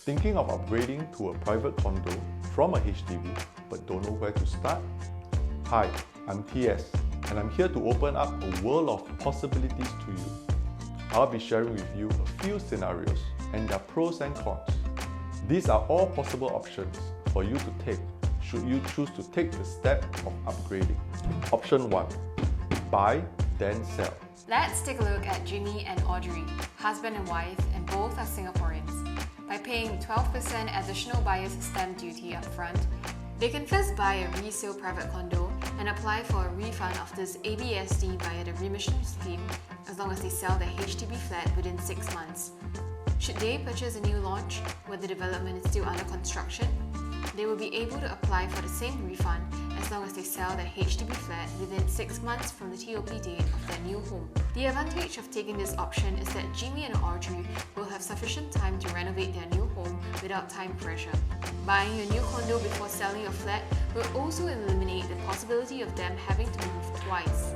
Thinking of upgrading to a private condo from a HDB but don't know where to start? Hi, I'm TS and I'm here to open up a world of possibilities to you. I'll be sharing with you a few scenarios and their pros and cons. These are all possible options for you to take should you choose to take the step of upgrading. Option 1. Buy, then sell. Let's take a look at Jimmy and Audrey, husband and wife, and both are Singaporeans. By paying 12% additional buyer's stamp duty upfront, they can first buy a resale private condo and apply for a refund of this ABSD via the remission scheme as long as they sell their HDB flat within 6 months. Should they purchase a new launch where the development is still under construction, they will be able to apply for the same refund as long as they sell their HDB flat within 6 months from the TOP date of their new home. The advantage of taking this option is that Jimmy and Audrey will have sufficient time to renovate their new home without time pressure. Buying your new condo before selling your flat will also eliminate the possibility of them having to move twice.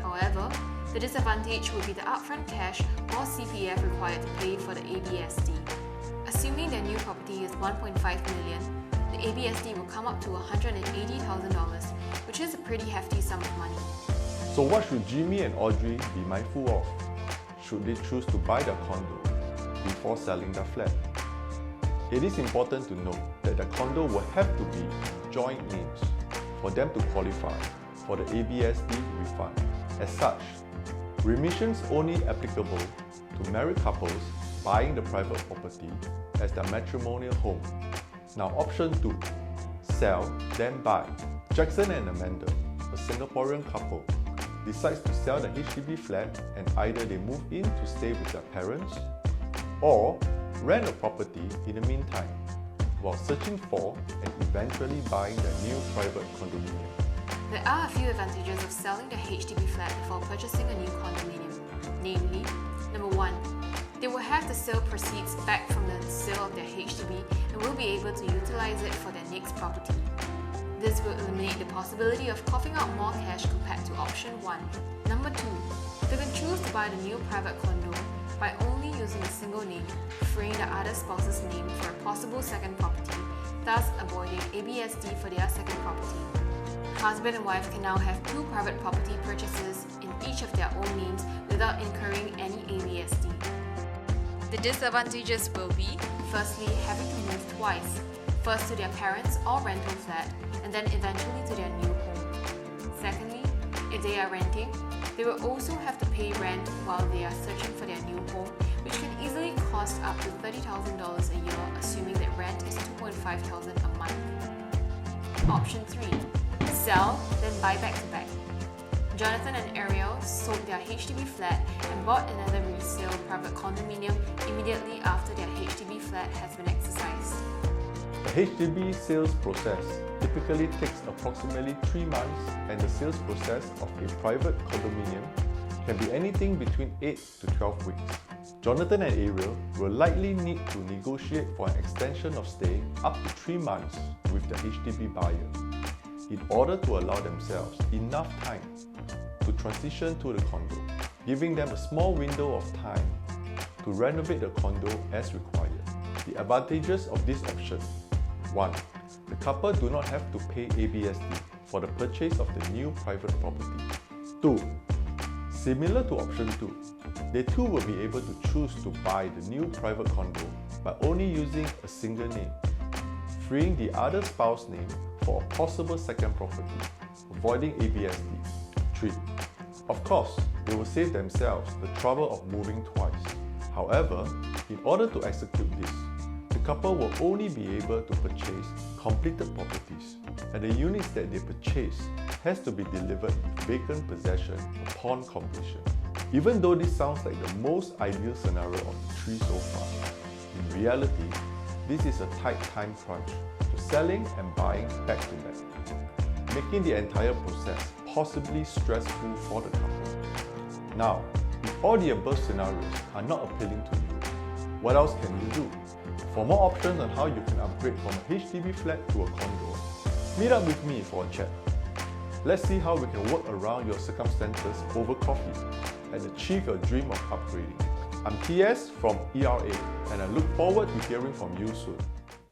However, the disadvantage will be the upfront cash or CPF required to pay for the ABSD. Assuming their new property is $1.5 million, the ABSD will come up to $180,000, which is a pretty hefty sum of money. So what should Jimmy and Audrey be mindful of? Should they choose to buy their condo before selling their flat? It is important to note that the condo will have to be joint names for them to qualify for the ABSD refund. As such, remissions only applicable to married couples buying the private property as their matrimonial home. Now option 2, sell then buy. Jackson and Amanda, a Singaporean couple, decides to sell the HDB flat and either they move in to stay with their parents or rent a property in the meantime while searching for and eventually buying their new private condominium. There are a few advantages of selling the HDB flat before purchasing a new condominium. Namely, number 1, they will have the sale proceeds back from the sale of their HDB and will be able to utilize it for their next property. This will eliminate the possibility of coughing out more cash compared to option 1. Number 2, they can choose to buy the new private condo by only using a single name, freeing the other spouse's name for a possible second property, thus avoiding ABSD for their second property. Husband and wife can now have 2 private property purchases in each of their own names without incurring any ABSD. The disadvantages will be, firstly, having to move twice, first to their parents' or rental flat, and then eventually to their new home. Secondly, if they are renting, they will also have to pay rent while they are searching for their new home, which can easily cost up to $30,000 a year, assuming that rent is $2,500 a month. Option 3. Sell, then buy back to back. Jonathan and Ariel sold their HDB flat and bought another resale private condominium immediately after their HDB flat has been exercised. The HDB sales process typically takes approximately 3 months, and the sales process of a private condominium can be anything between 8 to 12 weeks. Jonathan and Ariel will likely need to negotiate for an extension of stay up to 3 months with the HDB buyer in order to allow themselves enough time to transition to the condo, giving them a small window of time to renovate the condo as required. The advantages of this option: 1. The couple do not have to pay ABSD for the purchase of the new private property. 2. Similar to option 2, they too will be able to choose to buy the new private condo by only using a single name, freeing the other spouse's name for a possible second property, avoiding ABSD. 3. Of course, they will save themselves the trouble of moving twice. However, in order to execute this, the couple will only be able to purchase completed properties, and the units that they purchase has to be delivered with vacant possession upon completion. Even though this sounds like the most ideal scenario of the 3 so far, in reality, this is a tight time crunch to selling and buying back to back, making the entire process possibly stressful for the couple. Now, if all the above scenarios are not appealing to you, what else can you do? For more options on how you can upgrade from a HDB flat to a condo, meet up with me for a chat. Let's see how we can work around your circumstances over coffee and achieve your dream of upgrading. I'm TS from ERA, and I look forward to hearing from you soon.